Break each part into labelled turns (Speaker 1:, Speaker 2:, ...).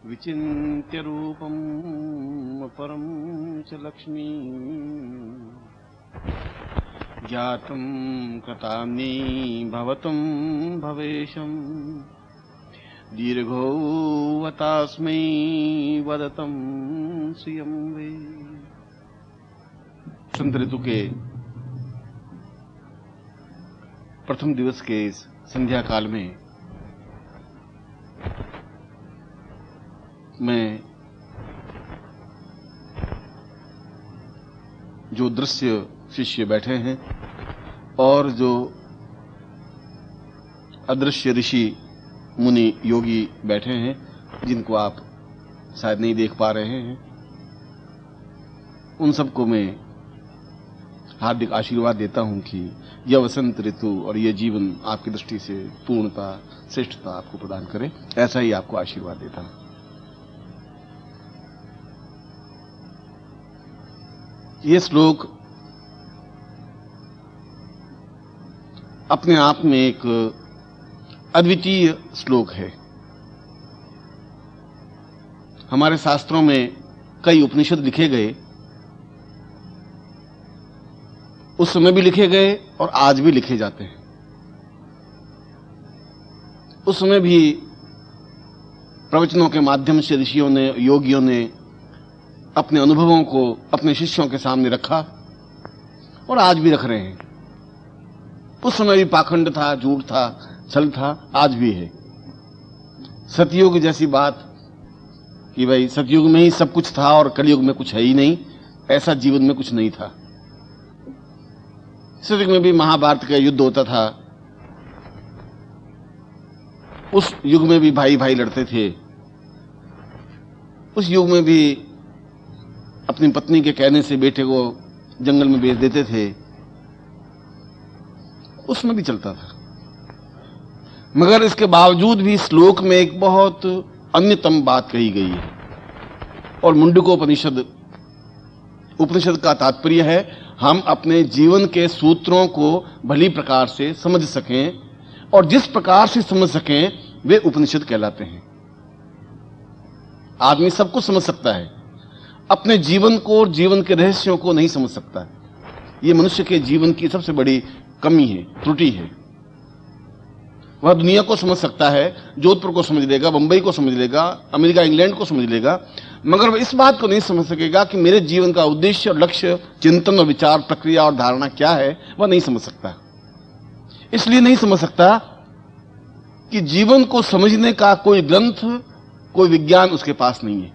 Speaker 1: विचिन्त्य रूपम् अपरं च लक्ष्मी ज्ञातं कृतान्यै भवतं भवेशम् दीर्घोऽवतास्मै वदतं श्रियं वे। वसंत ऋतु के प्रथम दिवस के इस संध्या काल में मैं जो दृश्य शिष्य बैठे हैं और जो अदृश्य ऋषि मुनि योगी बैठे हैं जिनको आप शायद नहीं देख पा रहे हैं, उन सबको मैं हार्दिक आशीर्वाद देता हूं कि यह वसंत ऋतु और यह जीवन आपकी दृष्टि से पूर्णता श्रेष्ठता आपको प्रदान करे। ऐसा ही आपको आशीर्वाद देता हूं। ये श्लोक अपने आप में एक अद्वितीय श्लोक है। हमारे शास्त्रों में कई उपनिषद लिखे गए, उस समय भी लिखे गए और आज भी लिखे जाते हैं। उस समय भी प्रवचनों के माध्यम से ऋषियों ने, योगियों ने अपने अनुभवों को अपने शिष्यों के सामने रखा और आज भी रख रहे हैं। उस समय भी पाखंड था, झूठ था, छल था, आज भी है। सतयुग जैसी बात कि भाई सतयुग में ही सब कुछ था और कलयुग में कुछ है ही नहीं, ऐसा जीवन में कुछ नहीं था। सतयुग में भी महाभारत का युद्ध होता था, उस युग में भी भाई भाई लड़ते थे, उस युग में भी अपनी पत्नी के कहने से बेटे को जंगल में बेच देते थे, उसमें भी चलता था। मगर इसके बावजूद भी श्लोक में एक बहुत अन्यतम बात कही गई है और मुंडकोपनिषद उपनिषद का तात्पर्य है हम अपने जीवन के सूत्रों को भली प्रकार से समझ सकें और जिस प्रकार से समझ सकें वे उपनिषद कहलाते हैं। आदमी सब कुछ समझ सकता है, अपने जीवन को और जीवन के रहस्यों को नहीं समझ सकता है। यह मनुष्य के जीवन की सबसे बड़ी कमी है, त्रुटि है। वह दुनिया को समझ सकता है, जोधपुर को समझ लेगा, बंबई को समझ लेगा, अमेरिका इंग्लैंड को समझ लेगा, मगर वह इस बात को नहीं समझ सकेगा कि मेरे जीवन का उद्देश्य और लक्ष्य, चिंतन और विचार प्रक्रिया और धारणा क्या है, वह नहीं समझ सकता। इसलिए नहीं समझ सकता कि जीवन को समझने का कोई ग्रंथ, कोई विज्ञान उसके पास नहीं है।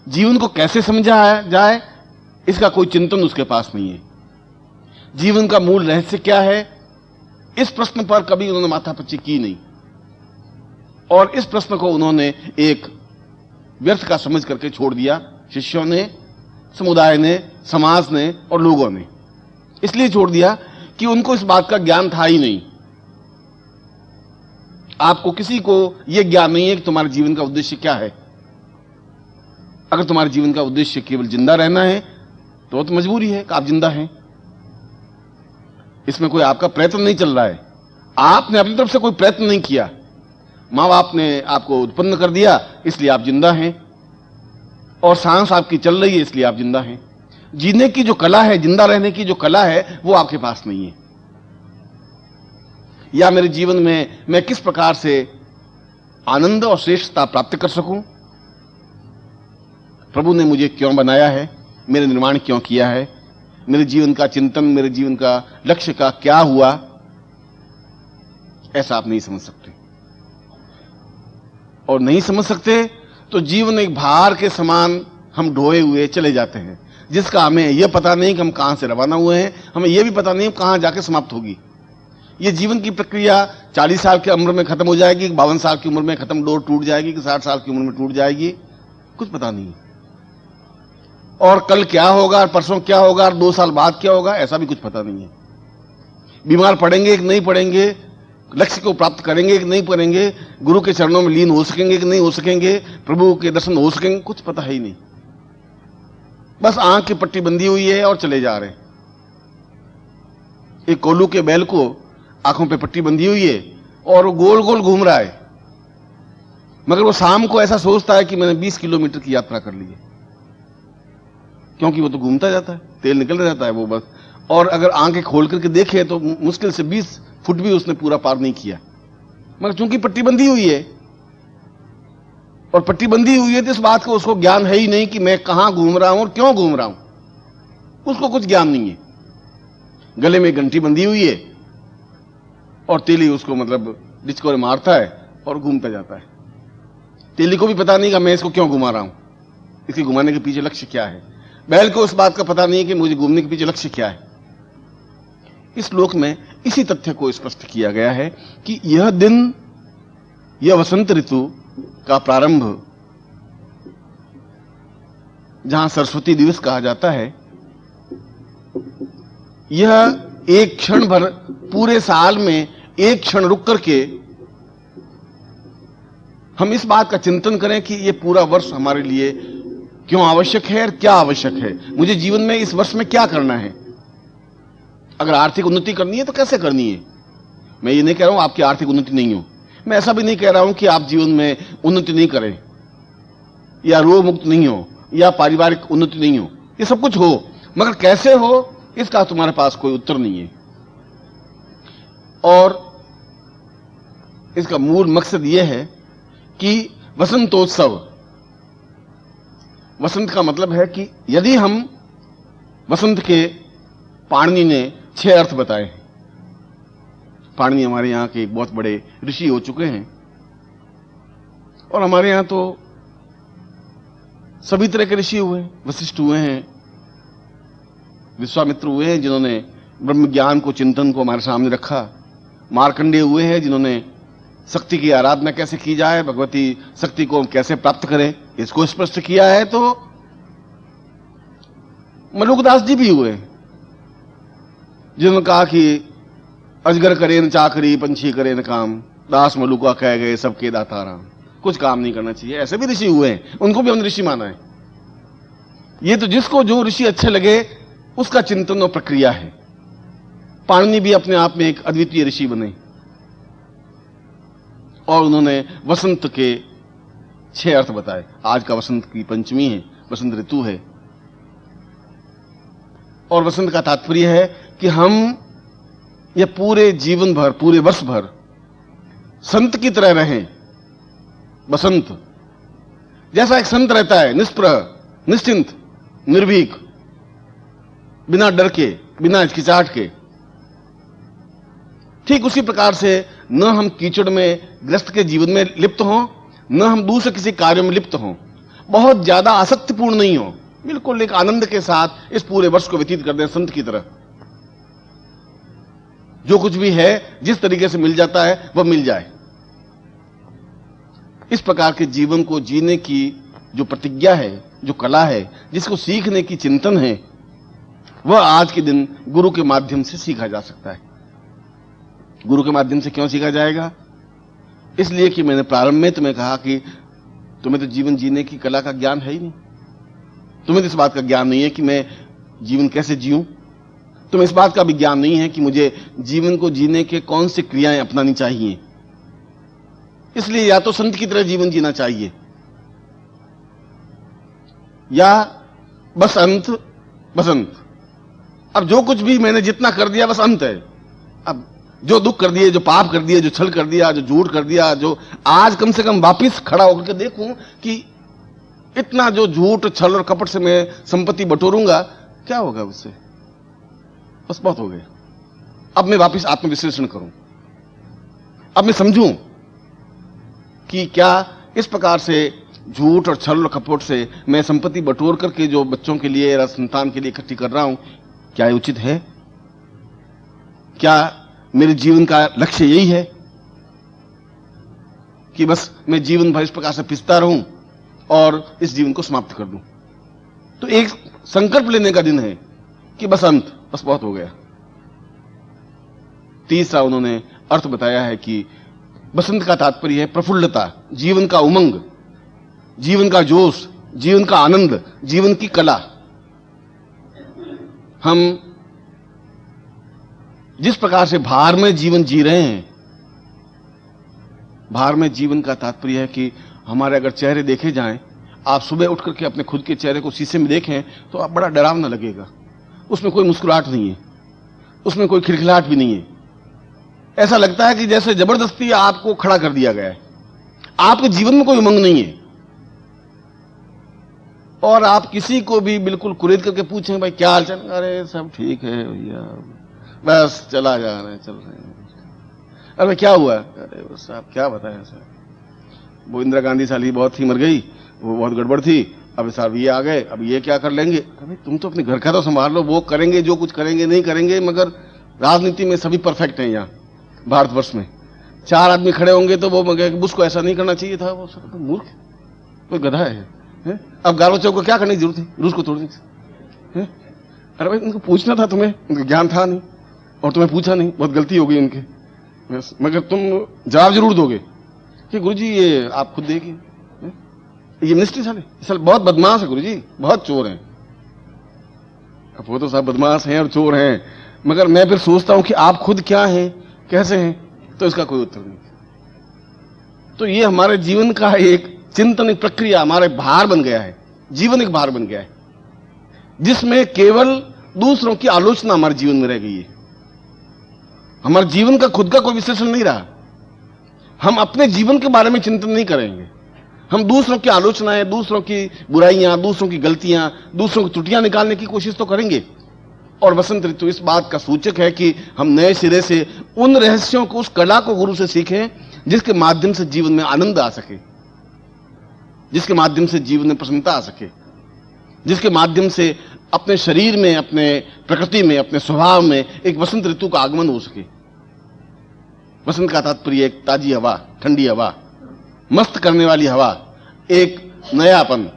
Speaker 1: जीवन को कैसे समझा जाए इसका कोई चिंतन उसके पास नहीं है। जीवन का मूल रहस्य क्या है, इस प्रश्न पर कभी उन्होंने माथापच्ची की नहीं और इस प्रश्न को उन्होंने एक व्यर्थ का समझ करके छोड़ दिया। शिष्यों ने, समुदाय ने, समाज ने और लोगों ने इसलिए छोड़ दिया कि उनको इस बात का ज्ञान था ही नहीं। आपको किसी को यह ज्ञान नहीं है कि तुम्हारे जीवन का उद्देश्य क्या है। अगर तुम्हारे जीवन का उद्देश्य केवल जिंदा रहना है तो मजबूरी है कि आप जिंदा हैं, इसमें कोई आपका प्रयत्न नहीं चल रहा है। आपने अपनी तरफ से कोई प्रयत्न नहीं किया, मां बाप ने आपको उत्पन्न कर दिया इसलिए आप जिंदा हैं और सांस आपकी चल रही है इसलिए आप जिंदा हैं। जीने की जो कला है, जिंदा रहने की जो कला है, वो आपके पास नहीं है। या मेरे जीवन में मैं किस प्रकार से आनंद और श्रेष्ठता प्राप्त कर सकूं, प्रभु ने मुझे क्यों बनाया है, मेरे निर्माण क्यों किया है, मेरे जीवन का चिंतन, मेरे जीवन का लक्ष्य का क्या हुआ, ऐसा आप नहीं समझ सकते। और नहीं समझ सकते तो जीवन एक भार के समान हम ढोए हुए चले जाते हैं, जिसका हमें यह पता नहीं कि हम कहां से रवाना हुए हैं, हमें यह भी पता नहीं कहां जाके समाप्त होगी। ये जीवन की प्रक्रिया 40 साल की उम्र में खत्म हो जाएगी, 52 साल की उम्र में खत्म, डोर टूट जाएगी, कि 60 साल की उम्र में टूट जाएगी, कुछ पता नहीं। और कल क्या होगा, परसों क्या होगा, 2 साल बाद क्या होगा, ऐसा भी कुछ पता नहीं है। बीमार पड़ेंगे कि नहीं पड़ेंगे, लक्ष्य को प्राप्त करेंगे कि नहीं करेंगे, गुरु के चरणों में लीन हो सकेंगे कि नहीं हो सकेंगे, प्रभु के दर्शन हो सकेंगे, कुछ पता है ही नहीं। बस आंख की पट्टी बंधी हुई है और चले जा रहे हैं। एक कोल्हू के बैल को आंखों पे पट्टी बंधी हुई है और वो गोल गोल घूम रहा है। मगर वो शाम को ऐसा सोचता है कि मैंने 20 किलोमीटर की यात्रा कर ली है, क्योंकि वो तो घूमता जाता है, तेल निकल जाता है वो बस। और अगर आंखें खोल करके देखे तो मुश्किल से 20 फुट भी उसने पूरा पार नहीं किया, मगर चूंकि पट्टी बंधी हुई है, और पट्टी बंधी हुई है तो इस बात का उसको ज्ञान है ही नहीं कि मैं कहां घूम रहा हूं और क्यों घूम रहा हूं, उसको कुछ ज्ञान नहीं है। गले में घंटी बंधी हुई है और तेली उसको मतलब डिस्कोरे मारता है और घूमता जाता है। तेली को भी पता नहीं कि मैं इसको क्यों घुमा रहा हूं, इसके घुमाने के पीछे लक्ष्य क्या है। बैल को उस बात का पता नहीं है कि मुझे घूमने के पीछे लक्ष्य क्या है। इस श्लोक में इसी तथ्य को स्पष्ट किया गया है कि यह दिन, यह वसंत ऋतु का प्रारंभ, जहां सरस्वती दिवस कहा जाता है, यह एक क्षण भर, पूरे साल में एक क्षण रुक करके हम इस बात का चिंतन करें कि यह पूरा वर्ष हमारे लिए क्यों आवश्यक है और क्या आवश्यक है, मुझे जीवन में इस वर्ष में क्या करना है। अगर आर्थिक उन्नति करनी है तो कैसे करनी है। मैं ये नहीं कह रहा हूं आपकी आर्थिक उन्नति नहीं हो, मैं ऐसा भी नहीं कह रहा हूं कि आप जीवन में उन्नति नहीं करें या रोग मुक्त नहीं हो या पारिवारिक उन्नति नहीं हो, ये सब कुछ हो, मगर कैसे हो इसका तुम्हारे पास कोई उत्तर नहीं है। और इसका मूल मकसद यह है कि वसंतोत्सव, वसंत का मतलब है कि यदि हम वसंत के, पाणिनि ने 6 अर्थ बताए। पाणिनि हमारे यहां के एक बहुत बड़े ऋषि हो चुके हैं और हमारे यहां तो सभी तरह के ऋषि हुए, वशिष्ठ हुए हैं, विश्वामित्र हुए हैं जिन्होंने ब्रह्म ज्ञान को, चिंतन को हमारे सामने रखा, मार्कंडेय हुए हैं जिन्होंने शक्ति की आराधना कैसे की जाए, भगवती शक्ति को कैसे प्राप्त करें, इसको स्पष्ट किया है। तो मलुकदास जी भी हुए जिन्होंने कहा कि अजगर करे न चाकरी, पंछी करे न काम, दास मलुका कह गए सबके दाता राम। कुछ काम नहीं करना चाहिए, ऐसे भी ऋषि हुए हैं, उनको भी हमने ऋषि माना है। ये तो जिसको जो ऋषि अच्छे लगे उसका चिंतन और प्रक्रिया है। पाणिनि भी अपने आप में एक अद्वितीय ऋषि बने और उन्होंने वसंत के 6 अर्थ बताए। आज का वसंत की पंचमी है, वसंत ऋतु है, और वसंत का तात्पर्य है कि हम ये पूरे जीवन भर, पूरे वर्ष भर संत की तरह रहें। बसंत जैसा एक संत रहता है, निष्प्रह, निश्चिंत, निर्भीक, बिना डर के, बिना हिचकिचाहट के, ठीक उसी प्रकार से न हम कीचड़ में ग्रस्त के जीवन में लिप्त हों, न हम दूसरे किसी कार्य में लिप्त हों, बहुत ज्यादा आसक्तिपूर्ण नहीं हो, बिल्कुल एक आनंद के साथ इस पूरे वर्ष को व्यतीत कर दें संत की तरह। जो कुछ भी है जिस तरीके से मिल जाता है वह मिल जाए। इस प्रकार के जीवन को जीने की जो प्रतिज्ञा है, जो कला है, जिसको सीखने की चिंतन है, वह आज के दिन गुरु के माध्यम से सीखा जा सकता है। गुरु के माध्यम से क्यों सीखा जाएगा? इसलिए कि मैंने प्रारंभ में तुम्हें कहा कि तुम्हें तो जीवन जीने की कला का ज्ञान है ही नहीं। तुम्हें तो इस बात का ज्ञान नहीं है कि मैं जीवन कैसे जीऊं। तुम्हें इस बात का भी ज्ञान नहीं है कि मुझे जीवन को जीने के कौन सी क्रियाएं अपनानी चाहिए। इसलिए या तो संत की तरह जीवन जीना चाहिए या बस अंत, बसंत। अब जो कुछ भी मैंने जितना कर दिया बस अंत है। अब जो दुख कर दिए, जो पाप कर दिए, जो छल कर दिया, जो झूठ कर दिया, जो आज कम से कम वापिस खड़ा होकर के देखूं कि इतना जो झूठ, छल और कपट से मैं संपत्ति बटोरूंगा, क्या होगा उससे? बस बहुत हो गया। अब मैं वापिस आत्मविश्लेषण करूं, अब मैं समझूं कि क्या इस प्रकार से झूठ और छल और कपट से मैं संपत्ति बटोर करके जो बच्चों के लिए या संतान के लिए इकट्ठी कर रहा हूं, क्या ये उचित है? क्या मेरे जीवन का लक्ष्य यही है कि बस मैं जीवन भर इस प्रकार से पिसता रहूं और इस जीवन को समाप्त कर दूं? तो एक संकल्प लेने का दिन है कि बस अंत, बस बहुत हो गया। तीसरा उन्होंने अर्थ बताया है कि बसंत का तात्पर्य है प्रफुल्लता, जीवन का उमंग, जीवन का जोश, जीवन का आनंद, जीवन की कला। हम जिस प्रकार से भार में जीवन जी रहे हैं, भार में जीवन का तात्पर्य है कि हमारे अगर चेहरे देखे जाएं, आप सुबह उठ करके अपने खुद के चेहरे को शीशे में देखें तो आप बड़ा डरावना लगेगा। उसमें कोई मुस्कुराहट नहीं है, उसमें कोई खिलखिलाहट भी नहीं है। ऐसा लगता है कि जैसे जबरदस्ती आपको खड़ा कर दिया गया है। आपके जीवन में कोई उमंग नहीं है। और आप किसी को भी बिल्कुल कुरेद करके पूछें, भाई क्या हाल चाल, अरे सब ठीक है भैया, बस चला जा रहे हैं, चल रहे हैं। अरे क्या हुआ, अरे बस आप क्या बताएं सर, वो इंदिरा गांधी साली बहुत थी, मर गई, वो बहुत गड़बड़ थी, अब साहब ये आ गए, अब ये क्या कर लेंगे। अरे तुम तो अपने घर का तो संभाल लो, वो करेंगे जो कुछ करेंगे, नहीं करेंगे, मगर राजनीति में सभी परफेक्ट हैं। यहाँ भारतवर्ष में 4 आदमी खड़े होंगे तो वो बुश को ऐसा नहीं करना चाहिए था, वो सर तो मूर्ख, कोई गधा है। अब गार्बेचोव को क्या करने की जरूरत है, रूस को तोड़ने की। अरे भाई उनको पूछना था तुम्हें, उनको ज्ञान था नहीं और तुम्हें पूछा नहीं, बहुत गलती हो गई उनके। मगर तुम जवाब जरूर दोगे कि गुरुजी ये आप खुद देखिए, ये मिनिस्ट्री साले बहुत बदमाश है गुरुजी, बहुत चोर हैं। अब वो तो साहब बदमाश हैं और चोर हैं, मगर मैं फिर सोचता हूं कि आप खुद क्या हैं, कैसे हैं, तो इसका कोई उत्तर नहीं। तो ये हमारे जीवन का एक चिंतन, एक प्रक्रिया हमारे भार बन गया है, जीवन एक भार बन गया है, जिसमें केवल दूसरों की आलोचना हमारे जीवन में रह गई है। हमारे जीवन का खुद का कोई विश्लेषण नहीं रहा। हम अपने जीवन के बारे में चिंतन नहीं करेंगे, हम दूसरों की आलोचनाएं, दूसरों की बुराइयां, दूसरों की गलतियां, दूसरों की त्रुटियां निकालने की कोशिश तो करेंगे। और वसंत ऋतु इस बात का सूचक है कि हम नए सिरे से उन रहस्यों को, उस कला को गुरु से सीखें जिसके माध्यम से जीवन में आनंद आ सके, जिसके माध्यम से जीवन में प्रसन्नता आ सके, जिसके माध्यम से अपने शरीर में, अपने प्रकृति में, अपने स्वभाव में एक वसंत ऋतु का आगमन हो सके। वसंत का तात्पर्य एक ताजी हवा, ठंडी हवा, मस्त करने वाली हवा, एक नयापन।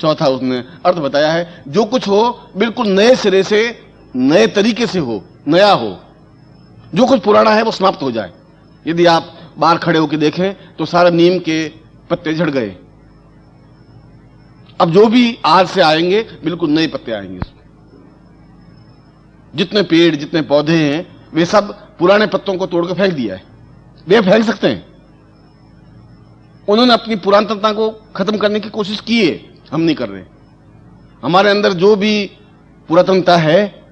Speaker 1: चौथा उसने अर्थ बताया है, जो कुछ हो बिल्कुल नए सिरे से, नए तरीके से हो, नया हो। जो कुछ पुराना है वो समाप्त हो जाए। यदि आप बाहर खड़े होकर देखें तो सारे नीम के पत्ते झड़ गए, अब जो भी आज से आएंगे बिल्कुल नए पत्ते आएंगे उसमें। जितने पेड़, जितने पौधे हैं, वे सब पुराने पत्तों को तोड़कर फेंक दिया है। वे फेंक सकते हैं, उन्होंने अपनी पुरातनता को खत्म करने की कोशिश की है, हम नहीं कर रहे। हमारे अंदर जो भी पुरातनता है,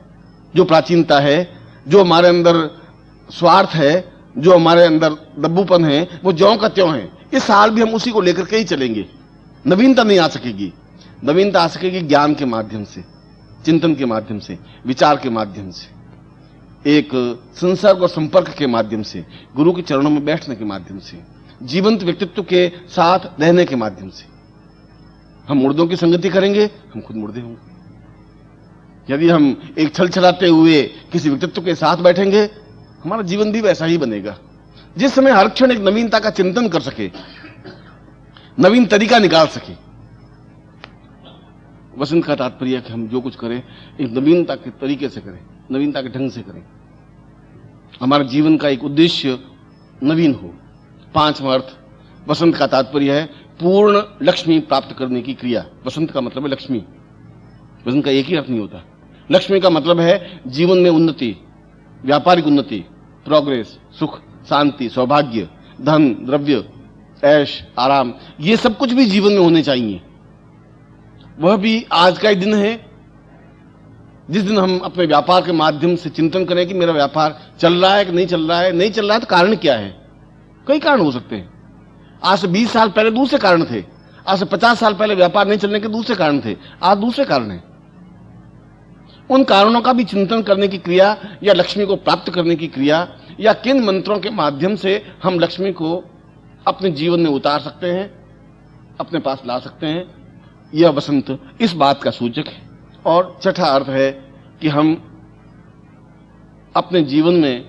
Speaker 1: जो प्राचीनता है, जो हमारे अंदर स्वार्थ है, जो हमारे अंदर दब्बूपन है, वो ज्यों का त्यों है। इस साल भी हम उसी को लेकर के ही चलेंगे। नवीनता नहीं आ सकेगी। नवीनता आ सकेगी ज्ञान के माध्यम से, चिंतन के माध्यम से, विचार के माध्यम से, एक संसर्ग और संपर्क के माध्यम से, गुरु के चरणों में बैठने के माध्यम से, जीवंत व्यक्तित्व के साथ रहने के माध्यम से। हम मुर्दों की संगति करेंगे, हम खुद मुर्दे होंगे। यदि हम एक छल छलाते हुए किसी व्यक्तित्व के साथ बैठेंगे, हमारा जीवन भी वैसा ही बनेगा। जिस समय हर क्षण एक नवीनता का चिंतन कर सके, नवीन तरीका निकाल सके। वसंत का तात्पर्य है कि हम जो कुछ करें एक नवीनता के तरीके से करें, नवीनता के ढंग से करें। हमारे जीवन का एक उद्देश्य नवीन हो। 5वां अर्थ वसंत का तात्पर्य है पूर्ण लक्ष्मी प्राप्त करने की क्रिया। वसंत का मतलब है लक्ष्मी। वसंत का एक ही अर्थ नहीं होता। लक्ष्मी का मतलब है जीवन में उन्नति, व्यापारिक उन्नति, प्रोग्रेस, सुख, शांति, सौभाग्य, धन, द्रव्य, ऐश, आराम, ये सब कुछ भी जीवन में होने चाहिए। वह भी आज का ही दिन है जिस दिन हम अपने व्यापार के माध्यम से चिंतन करें कि मेरा व्यापार चल रहा है कि नहीं चल रहा है। नहीं चल रहा है तो कारण क्या है? कई कारण हो सकते हैं। आज से 20 साल पहले दूसरे कारण थे, आज से 50 साल पहले व्यापार नहीं चलने के दूसरे कारण थे, आज दूसरे कारण हैं। उन कारणों का भी चिंतन करने की क्रिया या लक्ष्मी को प्राप्त करने की क्रिया या किन मंत्रों के माध्यम से हम लक्ष्मी को अपने जीवन में उतार सकते हैं, अपने पास ला सकते हैं, यह वसंत इस बात का सूचक है। और छठा अर्थ है कि हम अपने जीवन में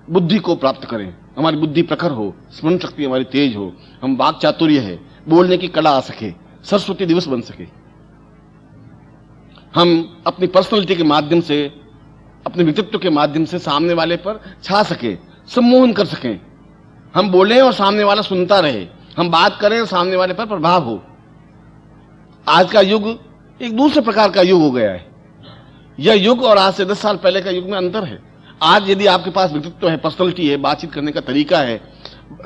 Speaker 1: बुद्धि को प्राप्त करें, हमारी बुद्धि प्रखर हो, स्मरण शक्ति हमारी तेज हो, हम वाक चातुर्य है, बोलने की कला आ सके, सरस्वती दिवस बन सके। हम अपनी पर्सनालिटी के माध्यम से, अपने व्यक्तित्व के माध्यम से सामने वाले पर छा सके, सम्मोहन कर सकें। हम बोलें और सामने वाला सुनता रहे, हम बात करें और सामने वाले पर प्रभाव हो। आज का युग एक दूसरे प्रकार का युग हो गया है। यह युग और आज से 10 साल पहले का युग में अंतर है। आज यदि आपके पास व्यक्तित्व है, पर्सनालिटी है, बातचीत करने का तरीका है,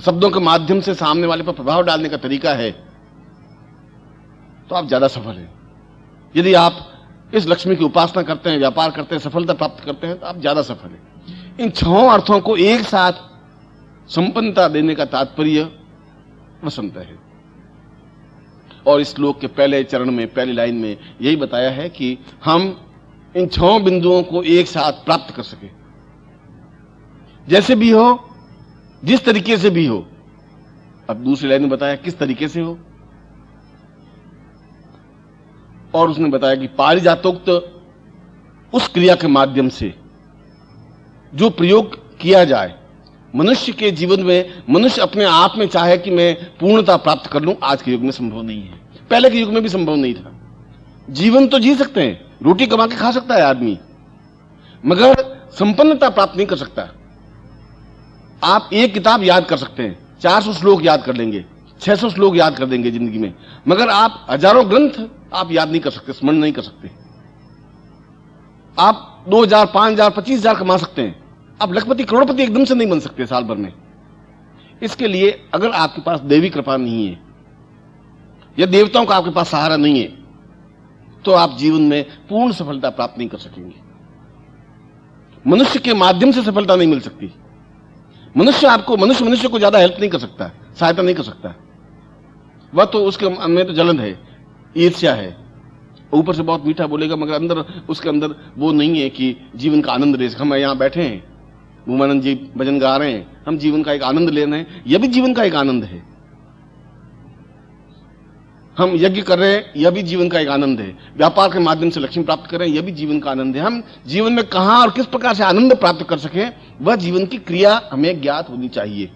Speaker 1: शब्दों के माध्यम से सामने वाले पर प्रभाव डालने का तरीका है, तो आप ज्यादा सफल हैं। यदि आप इस लक्ष्मी की उपासना करते हैं, व्यापार करते हैं, सफलता प्राप्त करते हैं, तो आप ज्यादा सफल हैं। इन 6 अर्थों को एक साथ संपन्नता देने का तात्पर्य वसंत है। और इस श्लोक के पहले चरण में, पहली लाइन में यही बताया है कि हम इन 6 बिंदुओं को एक साथ प्राप्त कर सके, जैसे भी हो, जिस तरीके से भी हो। अब दूसरी लाइन में बताया किस तरीके से हो, और उसने बताया कि पारिजातोक्त उस क्रिया के माध्यम से जो प्रयोग किया जाए। मनुष्य के जीवन में मनुष्य अपने आप में चाहे कि मैं पूर्णता प्राप्त कर लूं, आज के युग में संभव नहीं है। पहले के युग में भी संभव नहीं था। जीवन तो जी सकते हैं, रोटी कमा के खा सकता है आदमी, मगर संपन्नता प्राप्त नहीं कर सकता। आप एक किताब याद कर सकते हैं, 400 श्लोक याद कर लेंगे, 600 श्लोक याद कर देंगे जिंदगी में, मगर आप हजारों ग्रंथ आप याद नहीं कर सकते, स्मरण नहीं कर सकते। आप 2000, 5000, 25000 कमा सकते हैं, आप लखपति करोड़पति एकदम से नहीं बन सकते साल भर में। इसके लिए अगर आपके पास देवी कृपा नहीं है या देवताओं का आपके पास सहारा नहीं है, तो आप जीवन में पूर्ण सफलता प्राप्त नहीं कर सकेंगे। मनुष्य के माध्यम से सफलता नहीं मिल सकती। मनुष्य को ज्यादा हेल्प नहीं कर सकता, सहायता नहीं कर सकता। वह तो उसके में तो जलन है, ईर्ष्या है, ऊपर से बहुत मीठा बोलेगा, मगर अंदर उसके अंदर वो नहीं है कि जीवन का आनंद ले। हम यहां बैठे हैं, उमानंद जी भजन गा रहे हैं, हम जीवन का एक आनंद ले रहे हैं, यह भी जीवन का एक आनंद है। हम यज्ञ कर रहे हैं, यह भी जीवन का एक आनंद है। व्यापार के माध्यम से लक्ष्मी प्राप्त कर रहे हैं, यह भी जीवन का आनंद है। हम जीवन में कहां और किस प्रकार से आनंद प्राप्त कर सकें, वह जीवन की क्रिया हमें ज्ञात होनी चाहिए।